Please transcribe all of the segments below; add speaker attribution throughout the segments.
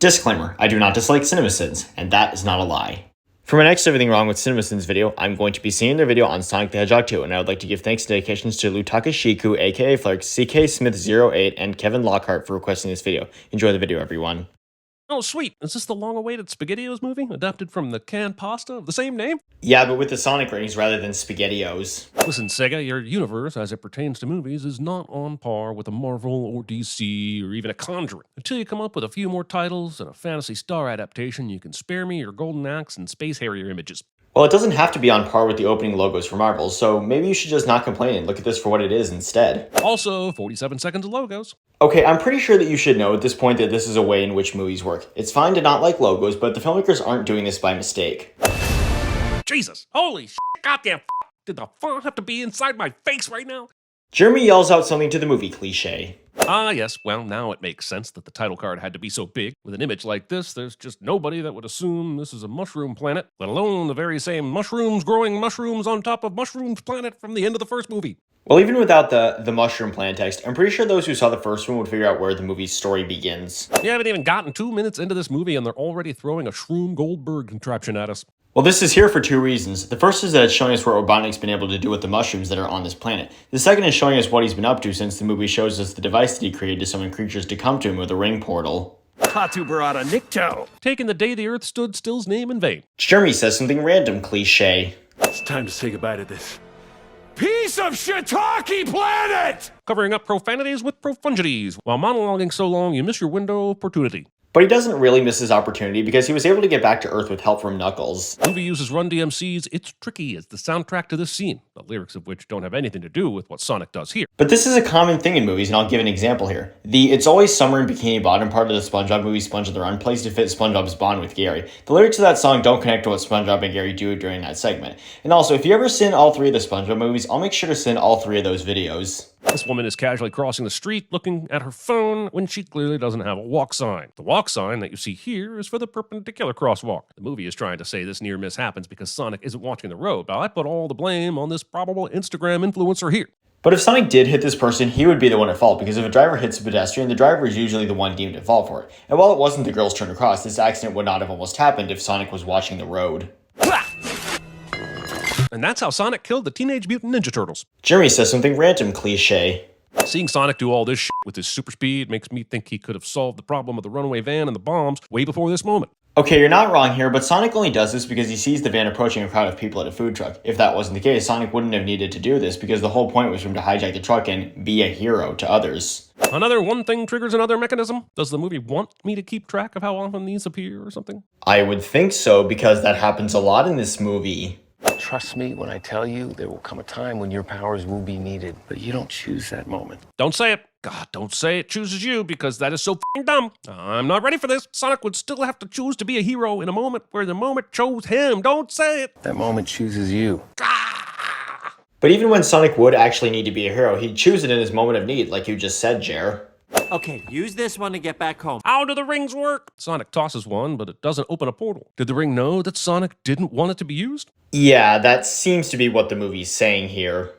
Speaker 1: Disclaimer, I do not dislike CinemaSins, and that is not a lie. For my next Everything Wrong with CinemaSins video, I'm going to be seeing their video on Sonic the Hedgehog 2, and I would like to give thanks and dedications to Lutaka Shiku, aka Flark, CK Smith08, and Kevin Lockhart for requesting this video. Enjoy the video, everyone.
Speaker 2: Oh, sweet. Is this the long-awaited SpaghettiOs movie, adapted from the canned pasta of the same name?
Speaker 1: Yeah, but with the Sonic rings rather than SpaghettiOs.
Speaker 2: Listen, Sega, your universe, as it pertains to movies, is not on par with a Marvel or DC or even a Conjuring. Until you come up with a few more titles and a Phantasy Star adaptation, you can spare me your Golden Axe and Space Harrier images.
Speaker 1: Well, it doesn't have to be on par with the opening logos for Marvel, so maybe you should just not complain and look at this for what it is instead.
Speaker 2: Also, 47 seconds of logos.
Speaker 1: Okay, I'm pretty sure that you should know at this point that this is a way in which movies work. It's fine to not like logos, but the filmmakers aren't doing this by mistake.
Speaker 2: Jesus! Holy shit! Goddamn! Did the font have to be inside my face right now?
Speaker 1: Jeremy yells out something to the movie cliche.
Speaker 2: Ah, yes. Well, now it makes sense that the title card had to be so big. With an image like this, there's just nobody that would assume this is a mushroom planet, let alone the very same mushrooms growing mushrooms on top of mushrooms planet from the end of the first movie.
Speaker 1: Well, even without the mushroom planet text, I'm pretty sure those who saw the first one would figure out where the movie's story begins.
Speaker 2: You haven't even gotten 2 minutes into this movie and they're already throwing a Shroom Goldberg contraption at us.
Speaker 1: Well, this is here for two reasons. The first is that it's showing us what Robotnik's been able to do with the mushrooms that are on this planet. The second is showing us what he's been up to since the movie shows us the device that he created to summon creatures to come to him with a ring portal.
Speaker 3: Patu Barada Nikto.
Speaker 2: Taking the day the Earth stood still's name in vain.
Speaker 1: Jeremy says something random cliche.
Speaker 3: It's time to say goodbye to this piece of shiitake planet!
Speaker 2: Covering up profanities with profungities. While monologuing so long, you miss your window of opportunity.
Speaker 1: But he doesn't really miss his opportunity because he was able to get back to Earth with help from Knuckles.
Speaker 2: The movie uses Run DMC's It's Tricky as the soundtrack to this scene, the lyrics of which don't have anything to do with what Sonic does here.
Speaker 1: But this is a common thing in movies, and I'll give an example here. The It's Always Summer in Bikini Bottom part of the SpongeBob movie Sponge on the Run plays to fit SpongeBob's bond with Gary. The lyrics of that song don't connect to what SpongeBob and Gary do during that segment. And also, if you ever sin all three of the SpongeBob movies, I'll make sure to sin all three of those videos.
Speaker 2: This woman is casually crossing the street looking at her phone when she clearly doesn't have a walk sign. The walk sign that you see here is for the perpendicular crosswalk. The movie is trying to say this near miss happens because Sonic isn't watching the road, but I put all the blame on this probable Instagram influencer here.
Speaker 1: But if Sonic did hit this person, he would be the one at fault, because if a driver hits a pedestrian, the driver is usually the one deemed at fault for it. And while it wasn't the girl's turn to cross, this accident would not have almost happened if Sonic was watching the road.
Speaker 2: And that's how Sonic killed the Teenage Mutant Ninja Turtles.
Speaker 1: Jeremy says something random cliche.
Speaker 2: Seeing Sonic do all this shit with his super speed makes me think he could have solved the problem of the runaway van and the bombs way before this moment.
Speaker 1: Okay, you're not wrong here, but Sonic only does this because he sees the van approaching a crowd of people at a food truck. If that wasn't the case, Sonic wouldn't have needed to do this because the whole point was for him to hijack the truck and be a hero to others.
Speaker 2: Another one thing triggers another mechanism? Does the movie want me to keep track of how often these appear or something?
Speaker 1: I would think so, because that happens a lot in this movie.
Speaker 4: Trust me when I tell you there will come a time when your powers will be needed, but you don't choose that moment.
Speaker 2: Don't say it. God, don't say it chooses you, because that is so f***ing dumb. I'm not ready for this. Sonic would still have to choose to be a hero in a moment where the moment chose him. Don't say it.
Speaker 4: That moment chooses you.
Speaker 1: But even when Sonic would actually need to be a hero, he'd choose it in his moment of need, like you just said, Jer.
Speaker 5: Okay, use this one to get back home.
Speaker 2: How do the rings work? Sonic tosses one, but it doesn't open a portal. Did the ring know that Sonic didn't want it to be used?
Speaker 1: Yeah, that seems to be what the movie's saying here.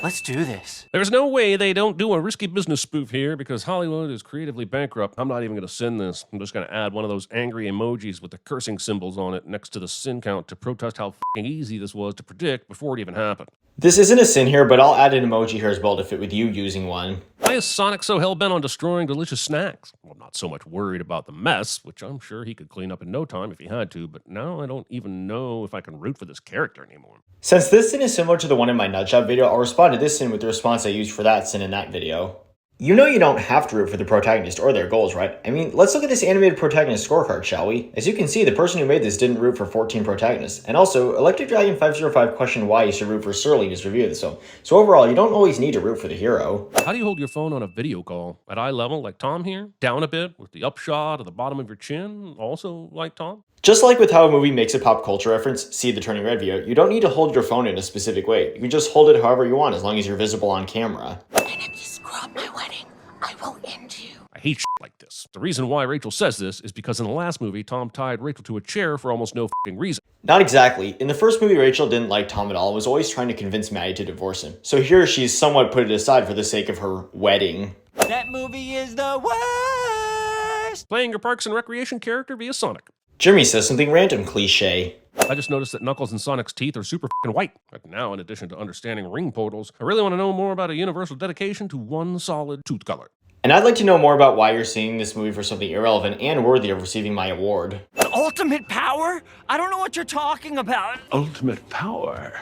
Speaker 5: Let's do this.
Speaker 2: There's no way they don't do a risky business spoof here because Hollywood is creatively bankrupt. I'm not even going to send this. I'm just going to add one of those angry emojis with the cursing symbols on it next to the sin count to protest how f***ing easy this was to predict before it even happened.
Speaker 1: This isn't a sin here, but I'll add an emoji here as well to fit with you using one.
Speaker 2: Why is Sonic so hell-bent on destroying delicious snacks? Well, I'm not so much worried about the mess, which I'm sure he could clean up in no time if he had to, but now I don't even know if I can root for this character anymore.
Speaker 1: Since this sin is similar to the one in my nutjob video, I'll respond to this sin with the response I used for that sin in that video. You know you don't have to root for the protagonist or their goals, right? I mean, let's look at this animated protagonist scorecard, shall we? As you can see, the person who made this didn't root for 14 protagonists. And also, Electric Dragon 505 questioned why you should root for Surly in his review of this film. So overall, you don't always need to root for the hero.
Speaker 2: How do you hold your phone on a video call? At eye level, like Tom here? Down a bit, with the upshot of the bottom of your chin? Also like Tom?
Speaker 1: Just like with how a movie makes a pop culture reference, see the Turning Red video, you don't need to hold your phone in a specific way. You can just hold it however you want as long as you're visible on camera.
Speaker 6: And if you screw up my wedding, I will end you.
Speaker 2: I hate shit like this. The reason why Rachel says this is because in the last movie, Tom tied Rachel to a chair for almost no f***ing reason.
Speaker 1: Not exactly. In the first movie, Rachel didn't like Tom at all and was always trying to convince Maddie to divorce him. So here she's somewhat put it aside for the sake of her wedding.
Speaker 5: That movie is the worst!
Speaker 2: playing your Parks and Recreation character via Sonic.
Speaker 1: Jeremy says something random cliche.
Speaker 2: I just noticed that Knuckles and Sonic's teeth are super f***ing white. But now, in addition to understanding ring portals, I really want to know more about a universal dedication to one solid tooth color.
Speaker 1: And I'd like to know more about why you're seeing this movie for something irrelevant and worthy of receiving my award.
Speaker 5: Ultimate power? I don't know what you're talking about.
Speaker 3: Ultimate power.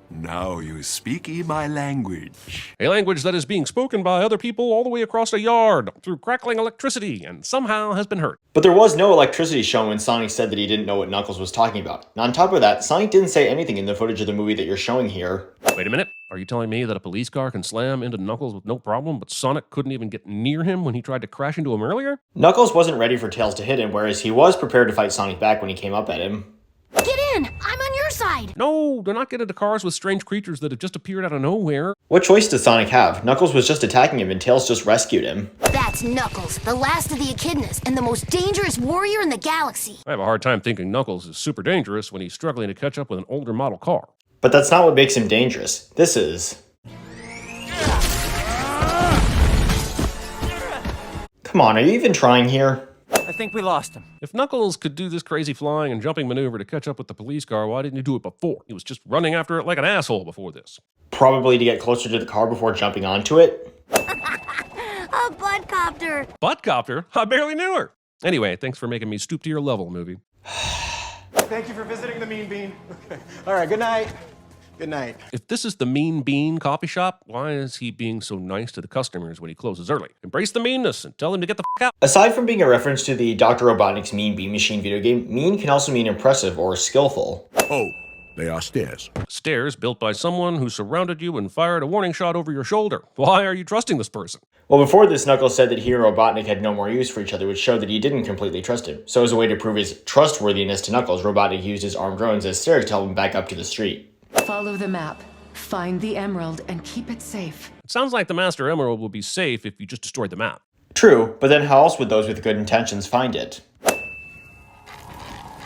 Speaker 3: Now you speak my language.
Speaker 2: A language that is being spoken by other people all the way across a yard through crackling electricity and somehow has been heard.
Speaker 1: But there was no electricity shown when Sonic said that he didn't know what Knuckles was talking about. And on top of that, Sonic didn't say anything in the footage of the movie that you're showing here.
Speaker 2: Wait a minute. Are you telling me that a police car can slam into Knuckles with no problem, but Sonic couldn't even get near him when he tried to crash into him earlier?
Speaker 1: Knuckles wasn't ready for Tails to hit him, whereas he was prepared to fight Sonic back when he came up at him.
Speaker 6: Get in! I'm on your side!
Speaker 2: No, do not get into cars with strange creatures that have just appeared out of nowhere.
Speaker 1: What choice does Sonic have? Knuckles was just attacking him and Tails just rescued him.
Speaker 6: That's Knuckles, the last of the echidnas and the most dangerous warrior in the galaxy.
Speaker 2: I have a hard time thinking Knuckles is super dangerous when he's struggling to catch up with an older model car.
Speaker 1: But that's not what makes him dangerous. This is. Come on, are you even trying here?
Speaker 5: I think we lost him.
Speaker 2: If Knuckles could do this crazy flying and jumping maneuver to catch up with the police car, why didn't he do it before? He was just running after it like an asshole before this.
Speaker 1: Probably to get closer to the car before jumping onto it.
Speaker 6: A buttcopter!
Speaker 2: Buttcopter? I barely knew her. Anyway, thanks for making me stoop to your level, movie.
Speaker 7: Thank you for visiting the Mean Bean. Okay. All right, good night. Good night.
Speaker 2: If this is the Mean Bean coffee shop, why is he being so nice to the customers when he closes early? Embrace the meanness and tell him to get the f*** out.
Speaker 1: Aside from being a reference to the Dr. Robotnik's Mean Bean Machine video game, mean can also mean impressive or skillful.
Speaker 3: Oh, they are stairs.
Speaker 2: Stairs built by someone who surrounded you and fired a warning shot over your shoulder. Why are you trusting this person?
Speaker 1: Well, before this, Knuckles said that he and Robotnik had no more use for each other, which showed that he didn't completely trust him. So as a way to prove his trustworthiness to Knuckles, Robotnik used his armed drones as stairs to help him back up to the street.
Speaker 8: Follow the map, find the emerald, and keep it safe.
Speaker 2: It sounds like the Master Emerald will be safe if you just destroyed the map.
Speaker 1: True, but then how else would those with good intentions find it?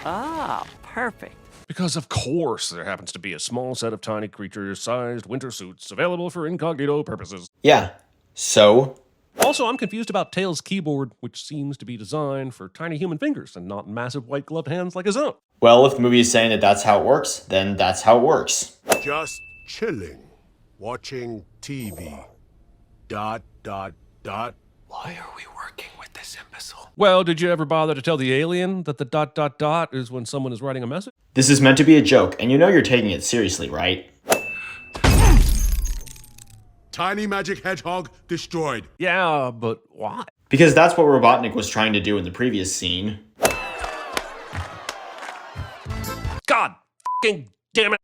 Speaker 5: Ah, perfect.
Speaker 2: Because of course there happens to be a small set of tiny creature-sized winter suits available for incognito purposes.
Speaker 1: Yeah, so?
Speaker 2: Also, I'm confused about Tails' keyboard, which seems to be designed for tiny human fingers and not massive white-gloved hands like his own.
Speaker 1: Well, if the movie is saying that that's how it works, then that's how it works.
Speaker 3: Just chilling. Watching TV. ...
Speaker 4: Why are we working with this imbecile?
Speaker 2: Well, did you ever bother to tell the alien that the ... is when someone is writing a message?
Speaker 1: This is meant to be a joke, and you know you're taking it seriously, right?
Speaker 3: Tiny magic hedgehog destroyed.
Speaker 2: Yeah, but why?
Speaker 1: Because that's what Robotnik was trying to do in the previous scene.
Speaker 2: God f***ing damn it!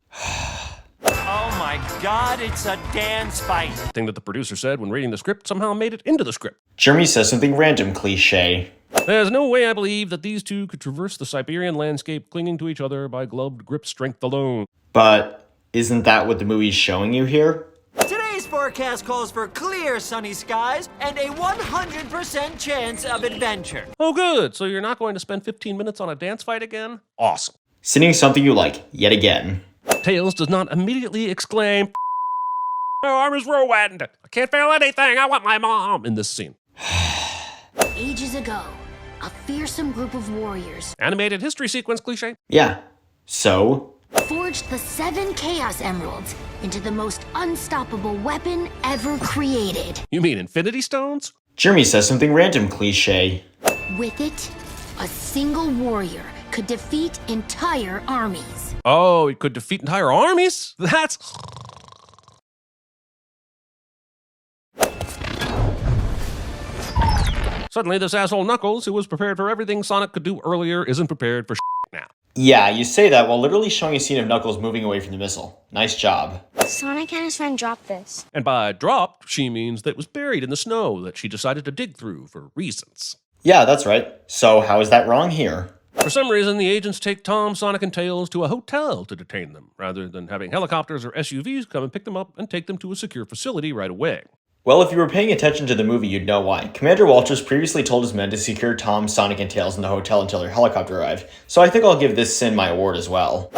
Speaker 5: Oh my god, it's a dance fight.
Speaker 2: The thing that the producer said when reading the script somehow made it into the script.
Speaker 1: Jeremy says something random cliche.
Speaker 2: There's no way I believe that these two could traverse the Siberian landscape clinging to each other by gloved grip strength alone.
Speaker 1: But isn't that what the movie's showing you here?
Speaker 5: Today's forecast calls for clear sunny skies and a 100% chance of adventure.
Speaker 2: Oh good, so you're not going to spend 15 minutes on a dance fight again? Awesome.
Speaker 1: Singing something you like, yet again.
Speaker 2: Tails does not immediately exclaim, "My arm is ruined! I can't feel anything! I want my mom!" in this scene.
Speaker 6: Ages ago, a fearsome group of warriors
Speaker 2: Animated history sequence cliche.
Speaker 1: Yeah, so?
Speaker 6: forged the 7 Chaos Emeralds into the most unstoppable weapon ever created.
Speaker 2: You mean Infinity Stones?
Speaker 1: Jeremy says something random cliche.
Speaker 6: With it, a single warrior could defeat entire armies.
Speaker 2: Oh, it could defeat entire armies? That's... Suddenly, this asshole Knuckles, who was prepared for everything Sonic could do earlier, isn't prepared for now.
Speaker 1: Yeah, you say that while literally showing a scene of Knuckles moving away from the missile. Nice job.
Speaker 9: Sonic and his friend dropped this.
Speaker 2: And by dropped, she means that it was buried in the snow that she decided to dig through for reasons.
Speaker 1: Yeah, that's right. So how is that wrong here?
Speaker 2: For some reason, the agents take Tom, Sonic, and Tails to a hotel to detain them, rather than having helicopters or SUVs come and pick them up and take them to a secure facility right away.
Speaker 1: Well, if you were paying attention to the movie, you'd know why. Commander Walters previously told his men to secure Tom, Sonic, and Tails in the hotel until their helicopter arrived, so I think I'll give this sin my award as well.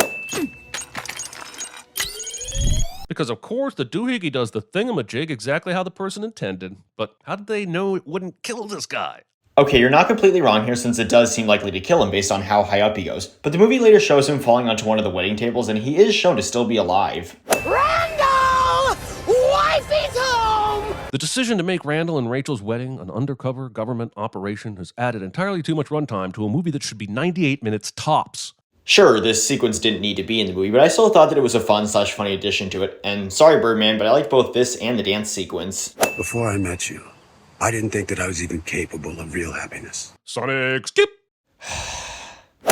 Speaker 2: Because of course the doohickey does the thingamajig exactly how the person intended, but how did they know it wouldn't kill this guy?
Speaker 1: Okay, you're not completely wrong here since it does seem likely to kill him based on how high up he goes, but the movie later shows him falling onto one of the wedding tables and he is shown to still be alive.
Speaker 5: Randall! Wifey's home!
Speaker 2: The decision to make Randall and Rachel's wedding an undercover government operation has added entirely too much runtime to a movie that should be 98 minutes tops.
Speaker 1: Sure, this sequence didn't need to be in the movie, but I still thought that it was a fun/funny addition to it, and sorry Birdman, but I liked both this and the dance sequence.
Speaker 10: Before I met you, I didn't think that I was even capable of real happiness.
Speaker 2: Sonic, skip!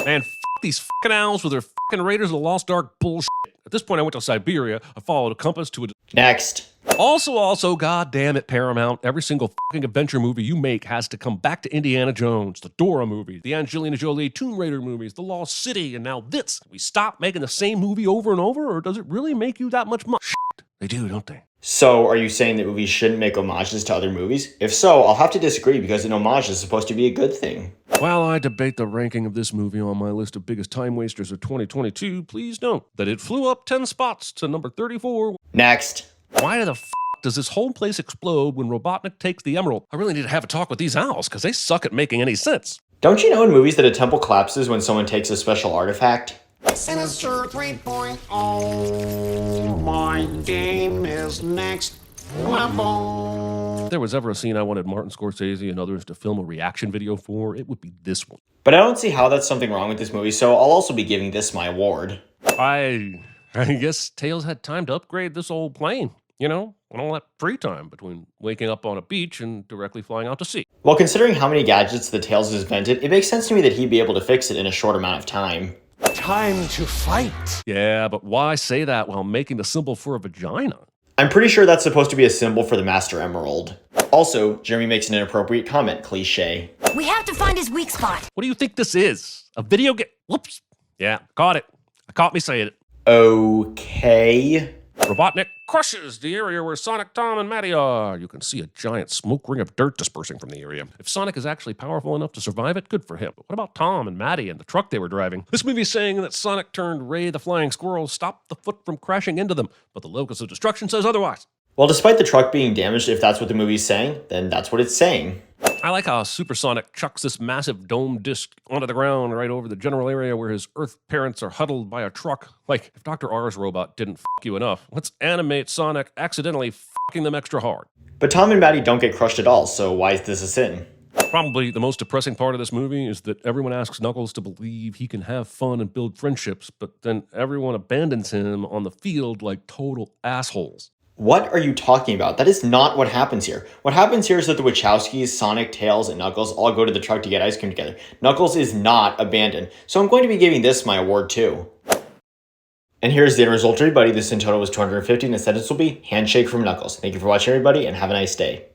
Speaker 2: Man, these fucking owls with their fucking Raiders of the Lost Ark bullshit. At this point, I went to Siberia. I followed a compass to a...
Speaker 1: Next.
Speaker 2: Also, goddamn it, Paramount. Every single fucking adventure movie you make has to come back to Indiana Jones, the Dora movie, the Angelina Jolie Tomb Raider movies, the Lost City, and now this. We stop making the same movie over and over, or does it really make you that much money? They do, don't they?
Speaker 1: So, are you saying that movies shouldn't make homages to other movies? If so, I'll have to disagree because an homage is supposed to be a good thing.
Speaker 2: While I debate the ranking of this movie on my list of biggest time wasters of 2022, please note that it flew up 10 spots to number 34.
Speaker 1: Next.
Speaker 2: Why the does this whole place explode when Robotnik takes the emerald? I really need to have a talk with these owls because they suck at making any sense.
Speaker 1: Don't you know in movies that a temple collapses when someone takes a special artifact?
Speaker 11: Sinister 3.0. My game is next level.
Speaker 2: If there was ever a scene I wanted Martin Scorsese and others to film a reaction video for, it would be this one.
Speaker 1: But I don't see how that's something wrong with this movie, so I'll also be giving this my award.
Speaker 2: I guess Tails had time to upgrade this old plane. You know, and all that free time between waking up on a beach and directly flying out to sea.
Speaker 1: Well, considering how many gadgets the Tails has invented, it makes sense to me that he'd be able to fix it in a short amount of time.
Speaker 3: Time to fight.
Speaker 2: Yeah, but why say that while making the symbol for a vagina?
Speaker 1: I'm pretty sure that's supposed to be a symbol for the Master Emerald. Also, Jeremy makes an inappropriate comment, cliche.
Speaker 6: We have to find his weak spot.
Speaker 2: What do you think this is? A video game? Whoops. Yeah, caught it. I caught me saying it.
Speaker 1: Okay.
Speaker 2: Robotnik crushes the area where Sonic, Tom, and Maddie are. You can see a giant smoke ring of dirt dispersing from the area. If Sonic is actually powerful enough to survive it, good for him. But what about Tom and Maddie and the truck they were driving? This movie is saying that Sonic turned Ray the Flying Squirrel stopped the foot from crashing into them, but the locus of destruction says otherwise.
Speaker 1: Well, despite the truck being damaged, if that's what the movie's saying, then that's what it's saying.
Speaker 2: I like how Supersonic chucks this massive dome disc onto the ground right over the general area where his Earth parents are huddled by a truck. Like, if Dr. R's robot didn't you enough, let's animate Sonic accidentally fucking them extra hard.
Speaker 1: But Tom and Maddie don't get crushed at all, so why is this a sin?
Speaker 2: Probably the most depressing part of this movie is that everyone asks Knuckles to believe he can have fun and build friendships, but then everyone abandons him on the field like total assholes.
Speaker 1: What are you talking about? That is not what happens here. What happens here is that the Wachowskis, Sonic, Tails, and Knuckles all go to the truck to get ice cream together. Knuckles is not abandoned, so I'm going to be giving this my award too. And here's the end result, everybody. This in total was 250, and the sentence will be handshake from Knuckles. Thank you for watching, everybody, and have a nice day.